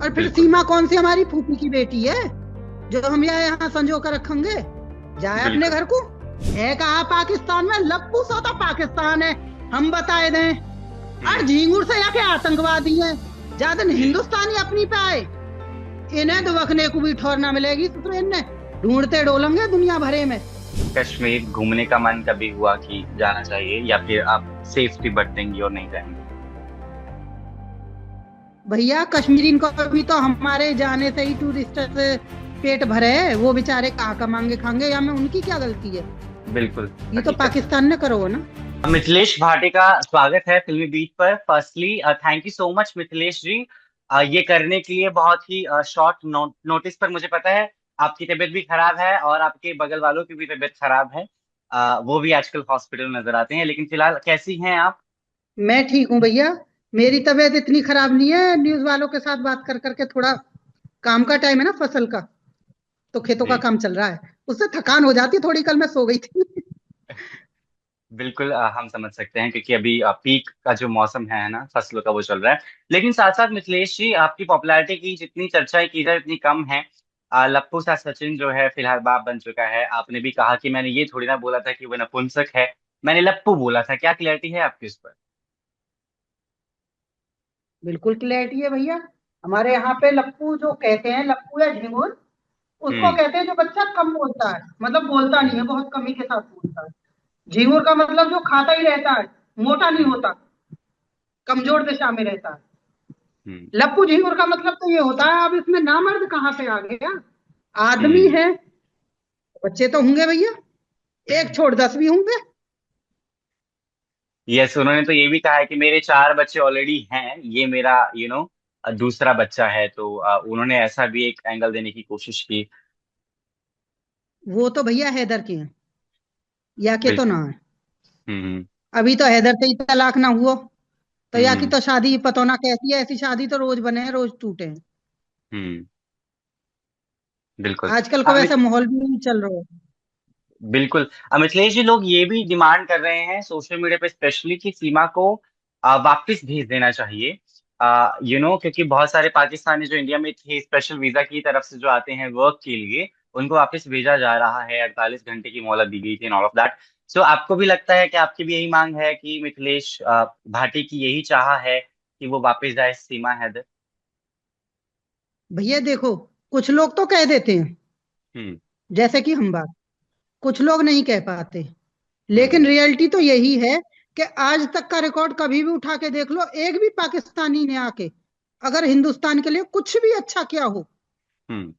और फिर बिल्कुल सीमा कौन सी हमारी फूफी की बेटी है जो हम यहाँ संजो कर रखेंगे? जाए अपने बिल्कुल। घर को। है कहा पाकिस्तान में? लप्पू सौदा पाकिस्तान है, हम बताए दें। और हम्म। झींगुर से आके आतंकवादी हैं, ज्यादा जी। हिंदुस्तानी अपनी पे आए। इन्हें हम्म। दुबकने को भी ठौर ना मिलेगी, तो इन्हें ढूंढते डोलेंगे दुनिया भरे में। कश्मीर घूमने का मन कभी हुआ कि जाना चाहिए, या फिर आप सेफ्टी बरतेंगी और नहीं जाएंगे? भैया कश्मीरी को भी तो हमारे जाने से ही टूरिस्ट से पेट भरे है, वो बेचारे कहाँ का मांगे खाएंगे, या में उनकी क्या गलती है? बिल्कुल। ये तो हकीकत है। पाकिस्तान ने करो ना। मिथिलेश भाटी का स्वागत है फिल्मी बीट पर। Firstly thank you so much Mithilesh ji, ये करने के लिए। बहुत ही शॉर्ट नोटिस पर। मुझे पता है आपकी तबीयत भी खराब है और आपके बगल वालों की भी तबीयत खराब है। वो भी आजकल हॉस्पिटल नजर आते हैं, लेकिन फिलहाल कैसी हैं आप? मैं ठीक हूँ भैया। मेरी तबीयत इतनी खराब नहीं है, न्यूज वालों के साथ बात कर करके थोड़ा, काम का टाइम है ना फसल का, तो खेतों का जी। काम चल रहा है, उससे थकान हो जाती है थोड़ी। कल मैं सो गई थी। बिल्कुल, हम समझ सकते हैं क्योंकि अभी पीक का जो मौसम है ना, फसलों का, वो चल रहा है। लेकिन साथ साथ मिथिलेश जी, आपकी पॉपुलैरिटी की जितनी चर्चाएं की जाए उतनी कम है। लप्पू सा सचिन जो है फिलहाल बाप बन चुका है। आपने भी कहा कि मैंने ये थोड़ी ना बोला था कि वो नपुंसक है, मैंने लप्पू बोला था। क्या क्लैरिटी है आपकी इस पर? बिल्कुल क्लैरिटी है भैया। हमारे यहाँ पे लप्पू जो कहते हैं, लप्पू या झिंगुर, उसको हम्म। कहते हैं जो बच्चा कम बोलता है, मतलब बोलता नहीं है, हम्म। बहुत कमी के साथ बोलता है। झिंगुर का मतलब जो खाता ही रहता है, मोटा नहीं हम्म। होता, कमजोर दिशा में रहता है। हम्म। लप्पू झिंगुर का मतलब तो ये होता है। अब इसमें नामर्द कहाँ से आ गया? आदमी हम्म। है, बच्चे तो होंगे भैया, एक छोड़ 10 भी होंगे। यस, उन्होंने तो ये भी कहा है कि मेरे 4 बच्चे ऑलरेडी हैं, ये मेरा दूसरा बच्चा है। तो उन्होंने ऐसा भी एक एंगल देने की कोशिश की। वो तो भैया हैदर के हैं, या के तो बिल्कुल। ना है। हम्म। अभी तो हैदर से ही तलाक ना हुआ, तो या की हम्म। तो शादी पतो ना कैसी है। ऐसी शादी तो रोज बने हैं, रोज टूटे हैं। हम्म। बिल्कुल। आजकल को वैसा माहौल भी नहीं चल रहा है। बिल्कुल। मिथिलेश जी, लोग ये भी डिमांड कर रहे हैं सोशल मीडिया पे स्पेशली कि सीमा को वापस भेज देना चाहिए। क्योंकि बहुत सारे पाकिस्तानी जो इंडिया में थे स्पेशल वीजा की तरफ से जो आते हैं वर्क के लिए, उनको वापस भेजा जा रहा है। 48 घंटे की मोहलत दी गई थी एंड ऑल ऑफ दैट। सो आपको भी लगता है कि आपकी भी यही मांग है कि मिथिलेश भाटी की यही चाह है कि वो वापस जाए सीमा हैदर? भैया देखो, कुछ लोग तो कह देते हैं, हम्म। जैसे कि हम बात, कुछ लोग नहीं कह पाते। लेकिन हम्म। रियलिटी तो यही है कि आज तक का रिकॉर्ड कभी भी उठा के देख लो, एक भी पाकिस्तानी ने आके अगर हिंदुस्तान के लिए कुछ भी अच्छा किया हो, हम्म।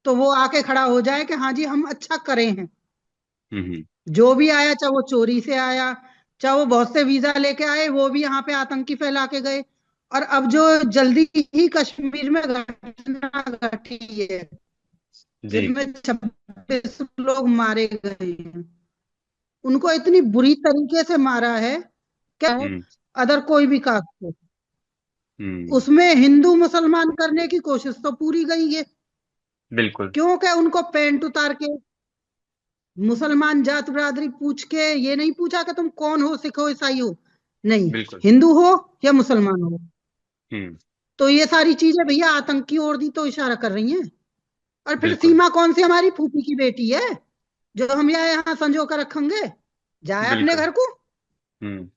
तो वो आके खड़ा हो जाए कि हाँ जी हम अच्छा करे हैं। हम्म। जो भी आया, चाहे वो चोरी से आया, चाहे वो बहुत से वीजा लेके आए, वो भी यहाँ पे आतंकी फैला के गए। और अब जो जल्दी ही कश्मीर में घटना घटी है, जी। जिसमें 26 लोग मारे गए हैं, उनको इतनी बुरी तरीके से मारा है, क्या वो हम्म। अदर कोई भी कास्ट हो, हम्म। उसमें हिंदू मुसलमान करने की कोशिश तो पूरी गई है। बिल्कुल। क्योंकि उनको पैंट उतार के, मुसलमान जात बिरादरी पूछ के ये नहीं पूछा कि तुम कौन हो, सिख हो ईसाई हो, नहीं, बिल्कुल। हिंदू हो या मुसलमान हो। हम्म। तो ये सारी चीजें भैया आतंक की ओर ही तो इशारा कर रही हैं। और फिर बिल्कुल। सीमा कौन सी हमारी फूफी की बेटी है जो हम यहाँ संजो कर रखेंगे? जाए अपने बिल्कुल। घर को। हम्म।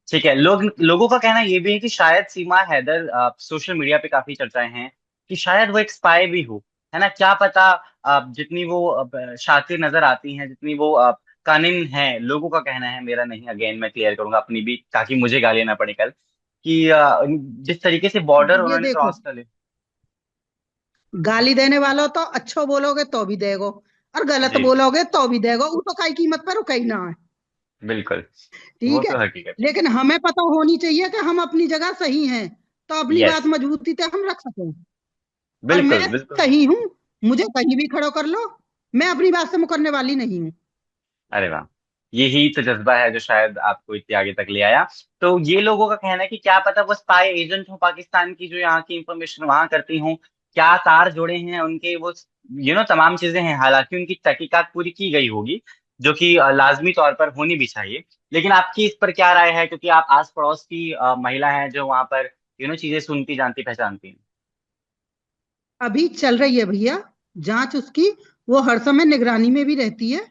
ठीक है। लोगों का कहना ये भी है कि शायद सीमा हैदर, सोशल मीडिया पे काफी चर्चाएं हैं कि शायद वो एक स्पाई भी हो। है ना, क्या पता। जितनी वो शातिर नजर आती हैं, जितनी वो कानिन है, लोगों का कहना है, मेरा नहीं। अगेन मैं क्लियर करूंगा अपनी भी, ताकि मुझे गालियां ना पड़े कल, कि जिस तरीके से बॉर्डर ये उन्होंने देखो, क्रॉस कर लिया। गाली देने वालों तो अच्छो बोलोगे तो भी देगो, और गलत जी। बोलोगे तो भी देगो, वो तो कई कीमत पर रुका ही ना है। बिल्कुल। वो ठीक है। तो हकीकत है। लेकिन हमें पता होनी चाहिए कि हम अपनी जगह सही हैं, तो अपनी यस। बात मजबूती से हम रख सकें। और मैं बिल्कुल। बिल्कुल। सही हूं, मुझे कहीं भी खड़ो कर लो, मैं अपनी बात से मुकरने वाली नहीं हूँ। अरे वाह, यही तो जज्बा है जो शायद आपको इतने आगे तक ले आया। तो ये लोगों का कहना है कि क्या पता वो स्पाई एजेंट हो पाकिस्तान की, जो यहाँ की इंफॉर्मेशन वहां करती हूँ। क्या तार जुड़े हैं उनके, वो तमाम चीजें हैं। हालांकि उनकी तहकीकात पूरी की गई होगी, जो कि लाजमी तौर पर होनी भी चाहिए। लेकिन आपकी इस पर क्या राय है, क्योंकि आप आस पड़ोस की महिला हैं जो वहां पर चीजें सुनती जानती पहचानती हैं। अभी चल रही है भैया जांच उसकी। वो हर समय निगरानी में भी रहती है।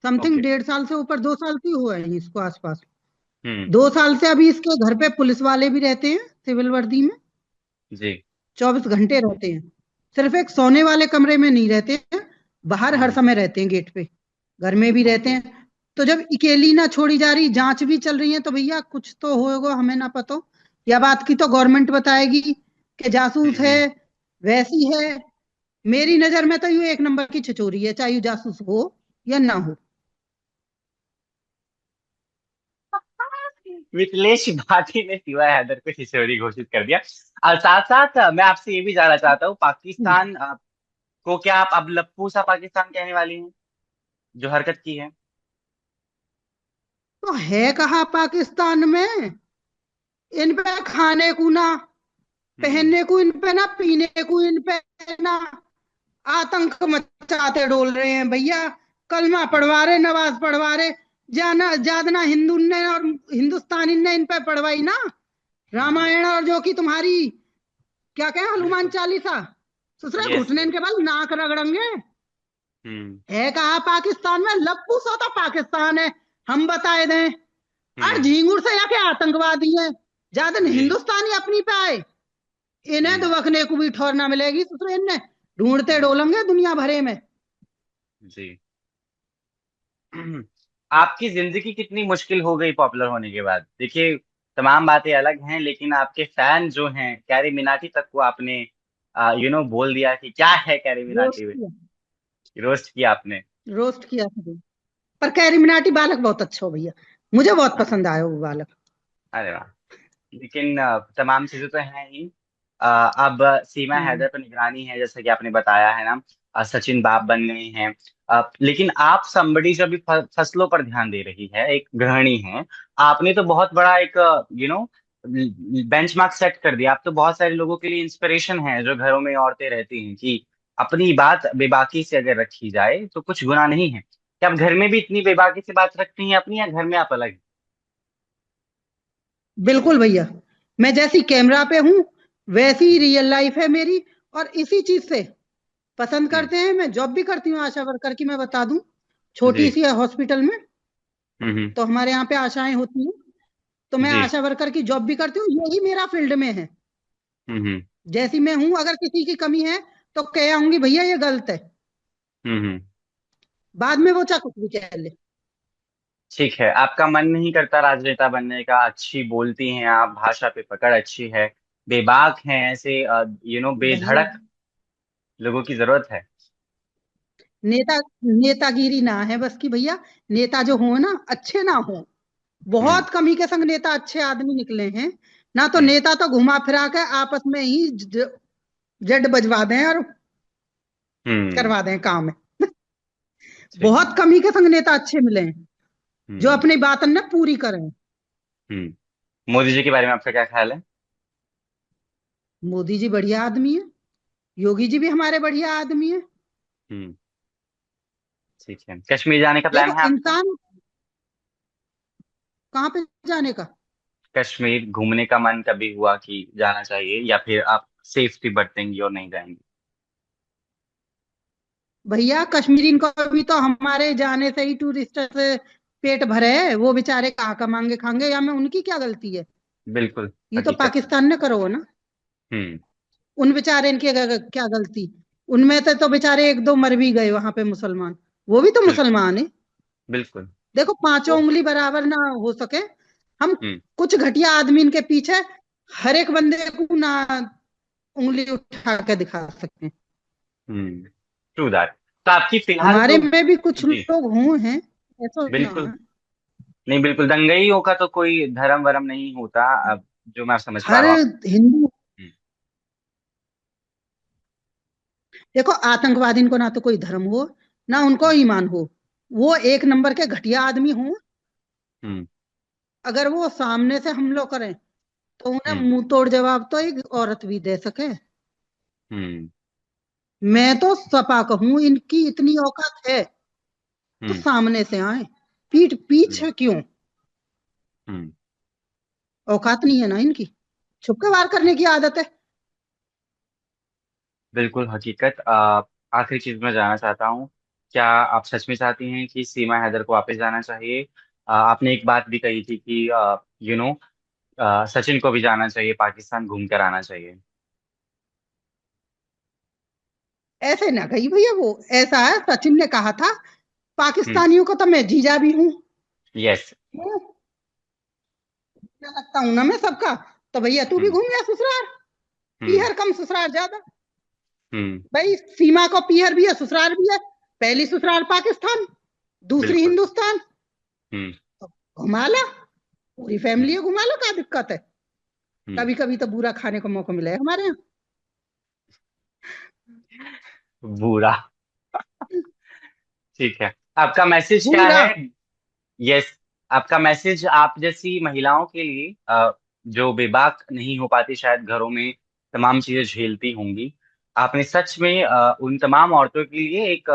Something okay. 1.5 साल से ऊपर, 2 साल की हुआ है इसको आसपास। हम्म। 2 साल से अभी इसके घर पे पुलिस वाले भी रहते हैं सिविल वर्दी में। जी। 24 घंटे रहते हैं। सिर्फ एक सोने वाले कमरे में नहीं रहते हैं, बाहर हर हम्म। समय रहते हैं गेट पे। घर में भी रहते ओके। हैं। तो जब अकेली ना छोड़ी जा रही, जांच भी चल रही है, तो भैया कुछ तो होगा, हमें ना पता हो। या बात की तो गवर्नमेंट बताएगी कि जासूस है, हम्म। वैसी है। मेरी नजर में तो ये एक नंबर की छिचोरी है, चाहे ये जासूस हो या ना हो। मिथिलेश भाटी ने सिवाय हैदर को छिछोरी घोषित कर दिया। और साथ साथ मैं आपसे ये भी जानना चाहता हूँ, पाकिस्तान को क्या आप अब लप्पू सा पाकिस्तान कहने वाली हैं, जो हरकत की है? तो है कहाँ पाकिस्तान में? इन पे खाने को ना, हम्म। पहनने को इन पे ना, पीने को इन पे ना, आतंक मचाते डोल रहे हैं भैया। कलमा हम्म। पढ़वा रहे, नमाज पढ़वा रहे। जाना ज्यादा हिंदू ने और हिंदुस्तानी ने इन पे पढ़वाई ना, हम्म। रामायण, और जो कि तुम्हारी क्या कहें, हनुमान बिल्कुल। चालीसा। ससुरा यस घुटने यस। इनके बल नाक रगड़ेंगे। हम्म। है कहा पाकिस्तान में? लप्पू सा तो पाकिस्तान है, हम बताए दें। और हम्म। झींगुर से या के आतंकवादी है। ज्यादा जी। हिंदुस्तानी अपनी पे आए, इन्हें हम्म। दुबकने को भी ठौर ना मिलेगी ससुरे, इन्हें ढूंढते हम्म। डोलेंगे दुनिया भरे में। जी। आपकी जिंदगी कितनी मुश्किल हो गई पॉपुलर होने के बाद? देखिए, तमाम बातें अलग हैं, लेकिन आपके फैन जो हैं, कैरी मिनाटी तक को आपने बोल दिया कि क्या है कैरी रोस्ट मिनाटी में। किया, रोस्ट किया आपने। रोस्ट किया था। पर कैरी मिनाटी बालक बहुत अच्छा हो भैया, मुझे बहुत हाँ। पसंद आया वो बालक। अरे वाह। लेकिन तमाम चीजें तो हैं ही। अब सीमा हम्म। हैदर पर निगरानी है, जैसा कि आपने बताया है ना। सचिन बाप बन गए हैं। लेकिन आप somebody जो भी फसलों पर ध्यान दे रही है, एक गृहिणी है। आपने तो बहुत बड़ा एक बेंचमार्क सेट कर दिया। आप तो बहुत सारे लोगों के लिए इंस्पिरेशन है, जो घरों में औरतें रहती हैं, कि अपनी बात बेबाकी से अगर रखी जाए तो कुछ गुनाह नहीं है। क्या आप घर में भी इतनी बेबाकी से बात रखती हैं अपनी, या घर में आप अलग? बिल्कुल भैया, मैं जैसी कैमरा पे हूँ वैसी ही रियल लाइफ है मेरी। और इसी चीज से पसंद हम्म। करते हैं। मैं जॉब भी करती हूँ आशा वर्कर की, मैं बता दूं, जी। छोटी सी है हॉस्पिटल में। हम्म। तो हमारे यहाँ पे आशाएं होती हैं। तो मैं जी। आशा वर्कर की जॉब भी करती हूँ, यही मेरा फील्ड में है। हम्म। जैसी मैं हूं, अगर किसी की कमी है तो कह आऊंगी भैया ये गलत है। हम्म। बाद में वो चाहे कुछ भी कह ले। ठीक है, आपका मन नहीं करता राजनेता बनने का? अच्छी बोलती हैं आप, भाषा पे पकड़ अच्छी है, बेबाक हैं, ऐसे भैया बेधड़क लोगों की जरूरत है। नेता, नेतागिरी ना है बस की भैया। नेता जो हो ना, अच्छे ना हो। हम्म। बहुत कमी के संग नेता अच्छे आदमी निकले हैं। ना तो हम्म। नेता तो घुमा फिरा के आपस में ही जड बजवा दें और हम्म। करवा दें काम। ठीक है। बहुत कमी के संग नेता अच्छे मिले हैं, जो हम्म। अपनी बात न पूरी करें। मोदी जी के बारे में आपका क्या ख्याल है? मोदी जी बढ़िया आदमी है। योगी जी भी हमारे बढ़िया आदमी है। हम्म। ठीक है, कश्मीर जाने का प्लान देखो है आपका? इंसान कहाँ पे जाने का। कश्मीर घूमने का मन कभी हुआ कि जाना चाहिए, या फिर आप सेफ्टी बरतेंगी और नहीं जाएंगी? भैया कश्मीरी को भी तो हमारे जाने से ही टूरिस्ट से पेट भरे है। वो बेचारे कहाँ कमाएंगे खाएंगे, या में उनकी क्या गलती है? बिल्कुल। ये तो हकीकत है। पाकिस्तान ने करो ना। हम्म। उन बेचारे इनकी क्या गलती? उनमें से तो बेचारे एक दो मर भी गए वहां पे मुसलमान। वो भी तो बिल्कुल। मुसलमान है। बिल्कुल। देखो पांचों वो। उंगली बराबर ना हो सके। हम हम्म। कुछ घटिया आदमी इनके पीछे हर एक बंदे को ना उंगली उठा के दिखा सकते हैं। True that. तो आपकी फिलहाल हमारे जो। में भी कुछ जी। लोग हुए हैं, ऐसा ना बिल्कुल। है। नहीं, बिल्कुल, दंगइयों का तो कोई धर्म वरम नहीं होता, अब जो मैं समझ पा हर रहा हूँ। हिंदू, हम्म। देखो आतंकवादी को ना तो कोई धर्म हो, ना उनको हम्म। ईमान हो। वो एक नंबर के घटिया आदमी हो। हम्म। अगर वो सामने से हमला करें तो उन्हें हम्म। मुंह तोड़ जवाब तो एक औरत भी दे सके। हम्म। मैं तो सपा कहूं, इनकी इतनी औकात है तो हम्म। सामने से आए, पीठ हम्म। पीछे क्यों? हम्म। औकात नहीं है ना इनकी। छुप के वार करने की आदत है। बिल्कुल हकीकत। आखिरी चीज मैं जानना चाहता हूँ, क्या आप सच में चाहती हैं कि सीमा हैदर को वापस जाना चाहिए? आपने एक बात भी कही थी कि यू नो सचिन को भी जाना चाहिए, पाकिस्तान घूम कर आना चाहिए। ऐसे ना कही भैया, वो ऐसा है, सचिन ने कहा था हम्म। पाकिस्तानियों को तो मैं जीजा भी हूँ। यस। हूँ, क्या लगता हूँ ना मैं सबका। तो भैया तू भी हम्म। घूम गया ससुराल। हम्म। पीहर कम ससुराल ज्यादा। हम्म। भाई सीमा को पीहर भी है ससुराल भी है। पहली ससुराल पाकिस्तान, दूसरी बिल्कुल। हिंदुस्तान। हम्म। तो घुमा ला, पूरी फैमिली हम्म। है, घुमा लो, क्या दिक्कत है। हम्म। कभी कभी तो बुरा खाने को मौका मिला है हमारे यहाँ। बुरा। ठीक है। आपका मैसेज क्या पूरा। है? यस। आपका मैसेज आप जैसी महिलाओं के लिए, जो बेबाक नहीं हो पाती शायद घरों में, तमाम चीजें झेलती होंगी, आपने सच में उन तमाम औरतों के लिए एक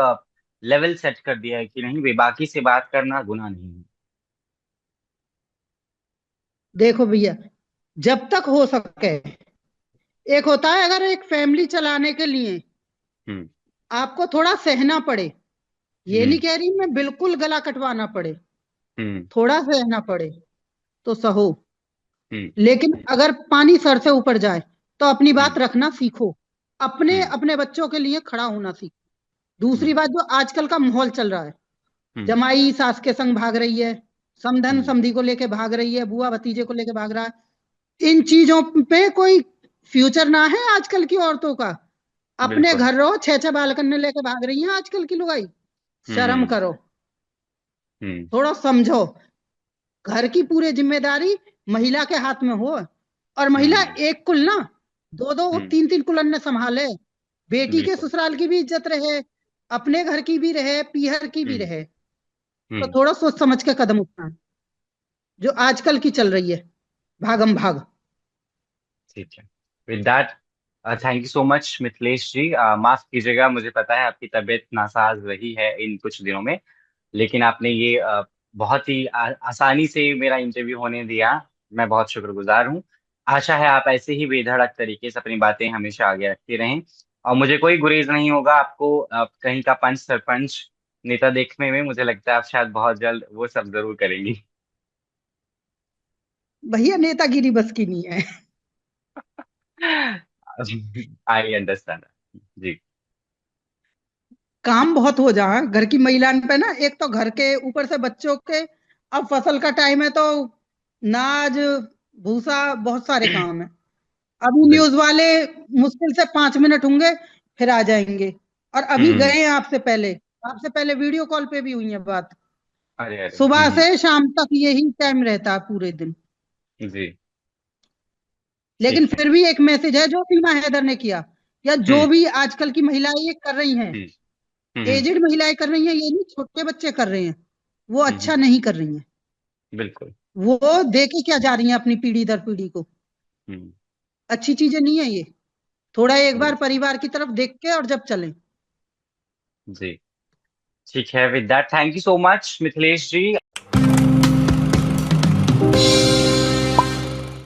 लेवल सेट कर दिया है कि नहीं, बेबाकी से बात करना गुनाह नहीं है। देखो भैया, जब तक हो सके, एक होता है अगर एक फैमिली चलाने के लिए हम्म। आपको थोड़ा सहना पड़े, ये नहीं हम्म। कह रही मैं बिल्कुल गला कटवाना पड़े, हम्म। थोड़ा सहना पड़े तो सहो। हम्म। लेकिन अगर पानी सर से ऊपर जाए तो अपनी बात हम्म। रखना सीखो। अपने हम्म। अपने बच्चों के लिए खड़ा होना सीखो। दूसरी हम्म। बात, जो आजकल का माहौल चल रहा है, हम्म। जमाई सास के संग भाग रही है, समधन हम्म। समधी को लेके भाग रही है, बुआ भतीजे को लेके भाग रहा है, इन चीजों पे कोई फ्यूचर ना है आजकल की औरतों का। अपने बिल्कुल। घर रहो, छह छह बालकन लेके भाग रही हैं आजकल की लुगाई। शर्म हम्म। करो, हम्म। थोड़ा समझो। घर की पूरी जिम्मेदारी महिला के हाथ में हो। और महिला हम्म। एक कुल ना, दो दो हम्म। तीन तीन कुल अन्य संभाले। बेटी के बिल्कुल। ससुराल की भी इज्जत रहे, अपने घर की भी रहे, पीहर की भी हम्म। रहे। तो हम्म। थोड़ा सोच समझ के कदम उठाना, जो आजकल की चल रही है, भागम भाग। ठीक है। With that, thank you so much Mithilesh ji. माफ कीजिएगा, मुझे पता है आपकी तबीयत नासाज रही है इन कुछ दिनों में, लेकिन आपने ये बहुत ही आसानी से मेरा इंटरव्यू होने दिया। मैं बहुत शुक्रगुजार हूँ। आशा है आप ऐसे ही बेधड़क तरीके से अपनी बातें हमेशा आगे रखते रहें, और मुझे कोई गुरेज नहीं होगा आपको कहीं का पंच सरपंच नेता देखने में। मुझे लगता है आप शायद बहुत जल्द वो सब जरूर करेंगी। भैया नेतागिरी बस की नहीं है। I understand. जी। काम बहुत हो जा घर की महिला पे ना, एक तो घर के ऊपर से बच्चों के। अब फसल का टाइम है तो नाज भूसा बहुत सारे काम है। अभी न्यूज बिल्कुल। वाले मुश्किल से 5 मिनट होंगे, फिर आ जाएंगे। और अभी हम्म। गए हैं आपसे पहले वीडियो कॉल पे भी हुई है बात। अरे अरे। सुबह से शाम तक यही टाइम रहता है पूरे दिन। जी। लेकिन ठीक है। फिर भी एक मैसेज है जो सीमा हैदर ने किया, या जो हम्म। भी आजकल की महिलाएं ये कर रही हैं, हम्म। हम्म। एजेड महिलाएं कर रही हैं, ये नहीं छोटे बच्चे कर रहे हैं, वो अच्छा हम्म। नहीं कर रही हैं। बिल्कुल। वो दे के क्या जा रही हैं अपनी पीढ़ी दर पीढ़ी को। हम्म। अच्छी चीजें नहीं है ये। थोड़ा एक बार बिल्कुल। परिवार की तरफ देख के और जब चलें। जी। ठीक है। With that, thank you so much Mithilesh ji.